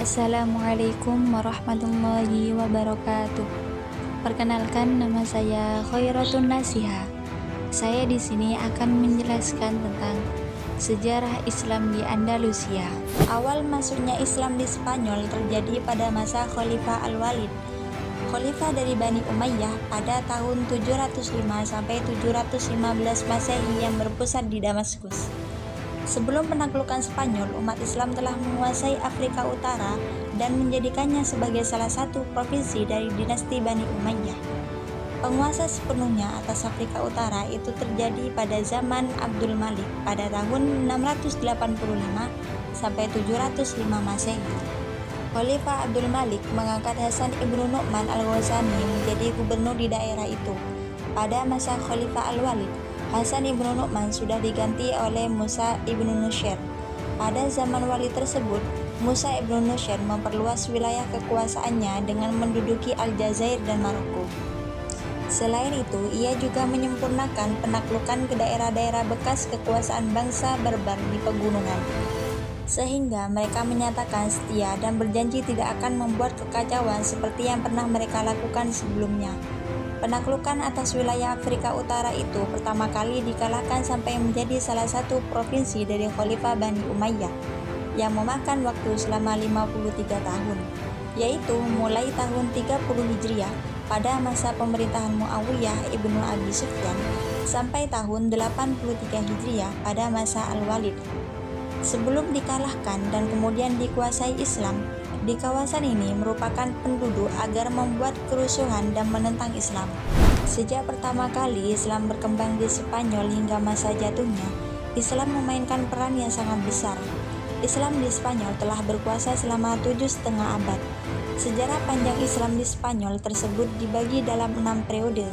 Assalamualaikum warahmatullahi wabarakatuh. Perkenalkan, nama saya Khairatun Nasiha. Saya di sini akan menjelaskan tentang sejarah Islam di Andalusia. Awal masuknya Islam di Spanyol terjadi pada masa Khalifah Al-Walid, khalifah dari Bani Umayyah pada tahun 705 sampai 715 Masehi yang berpusat di Damaskus. Sebelum penaklukan Spanyol, umat Islam telah menguasai Afrika Utara dan menjadikannya sebagai salah satu provinsi dari dinasti Bani Umayyah. Penguasa sepenuhnya atas Afrika Utara itu terjadi pada zaman Abdul Malik pada tahun 685 sampai 705 Masehi. Khalifah Abdul Malik mengangkat Hasan ibnu Nu'man al-Ghazani menjadi gubernur di daerah itu. Pada masa Khalifah Al-Walid, Hasan ibnu Nu'man sudah diganti oleh Musa ibnu Nusyir. Pada zaman wali tersebut, Musa ibnu Nusyir memperluas wilayah kekuasaannya dengan menduduki Aljazair dan Maroko. Selain itu, ia juga menyempurnakan penaklukan ke daerah-daerah bekas kekuasaan bangsa Berber di pegunungan, sehingga mereka menyatakan setia dan berjanji tidak akan membuat kekacauan seperti yang pernah mereka lakukan sebelumnya. Penaklukan atas wilayah Afrika Utara itu pertama kali dikalahkan sampai menjadi salah satu provinsi dari Khalifah Bani Umayyah yang memakan waktu selama 53 tahun, yaitu mulai tahun 30 Hijriah pada masa pemerintahan Muawiyah ibnu Abi Sufyan sampai tahun 83 Hijriah pada masa Al-Walid. Sebelum dikalahkan dan kemudian dikuasai Islam, di kawasan ini merupakan penduduk agar membuat kerusuhan dan menentang Islam. Sejak pertama kali Islam berkembang di Spanyol hingga masa jatuhnya, Islam memainkan peran yang sangat besar. Islam di Spanyol telah berkuasa selama 7,5 abad. Sejarah panjang Islam di Spanyol tersebut dibagi dalam 6 periode.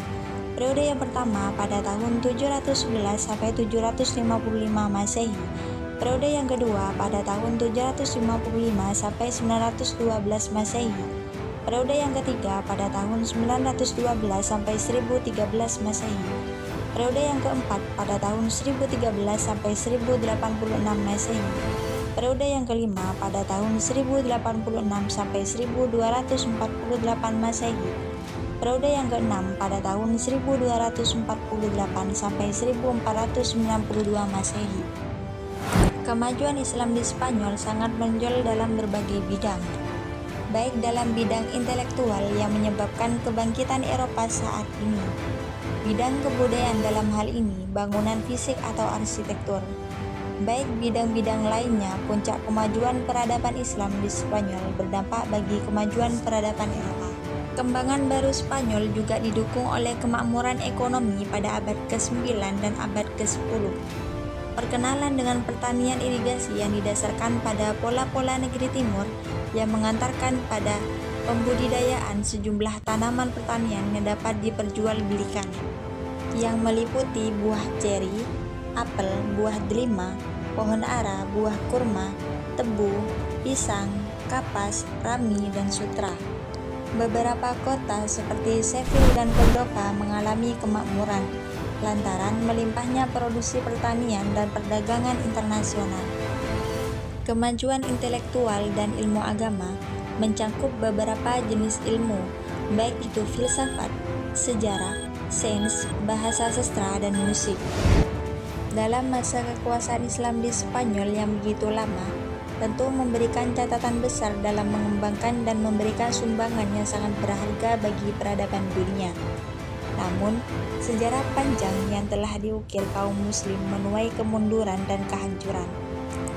Periode yang pertama pada tahun 711 sampai 755 Masehi. Periode yang kedua pada tahun 755 sampai 912 Masehi. Periode yang ketiga pada tahun 912 sampai 1013 Masehi. Periode yang keempat pada tahun 1013 sampai 1086 Masehi. Periode yang kelima pada tahun 1086 sampai 1248 Masehi. Periode yang keenam pada tahun 1248 sampai 1492 Masehi. Kemajuan Islam di Spanyol sangat menonjol dalam berbagai bidang, baik dalam bidang intelektual yang menyebabkan kebangkitan Eropa saat ini, bidang kebudayaan dalam hal ini bangunan fisik atau arsitektur, baik bidang-bidang lainnya. Puncak kemajuan peradaban Islam di Spanyol berdampak bagi kemajuan peradaban Eropa. Kembangan baru Spanyol juga didukung oleh kemakmuran ekonomi pada abad ke-9 dan abad ke-10. Perkenalan dengan pertanian irigasi yang didasarkan pada pola-pola negeri timur yang mengantarkan pada pembudidayaan sejumlah tanaman pertanian yang dapat diperjualbelikan, yang meliputi buah ceri, apel, buah delima, pohon ara, buah kurma, tebu, pisang, kapas, rami, dan sutra. Beberapa kota seperti Seville dan Cordova mengalami kemakmuran lantaran melimpahnya produksi pertanian dan perdagangan internasional. Kemajuan intelektual dan ilmu agama mencangkup beberapa jenis ilmu, baik itu filsafat, sejarah, sains, bahasa sastra, dan musik. Dalam masa kekuasaan Islam di Spanyol yang begitu lama, tentu memberikan catatan besar dalam mengembangkan dan memberikan sumbangan yang sangat berharga bagi peradaban dunia. Namun, sejarah panjang yang telah diukir kaum muslim menuai kemunduran dan kehancuran.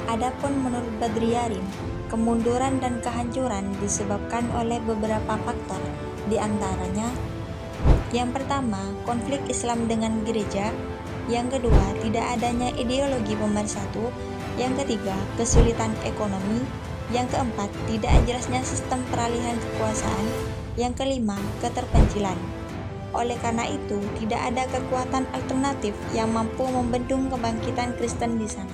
Adapun menurut Badriyarin, kemunduran dan kehancuran disebabkan oleh beberapa faktor, di antaranya: yang pertama, konflik Islam dengan gereja; yang kedua, tidak adanya ideologi pemersatu; yang ketiga, kesulitan ekonomi; yang keempat, tidak jelasnya sistem peralihan kekuasaan; yang kelima, keterpencilan. Oleh karena itu, tidak ada kekuatan alternatif yang mampu membendung kebangkitan Kristen di sana.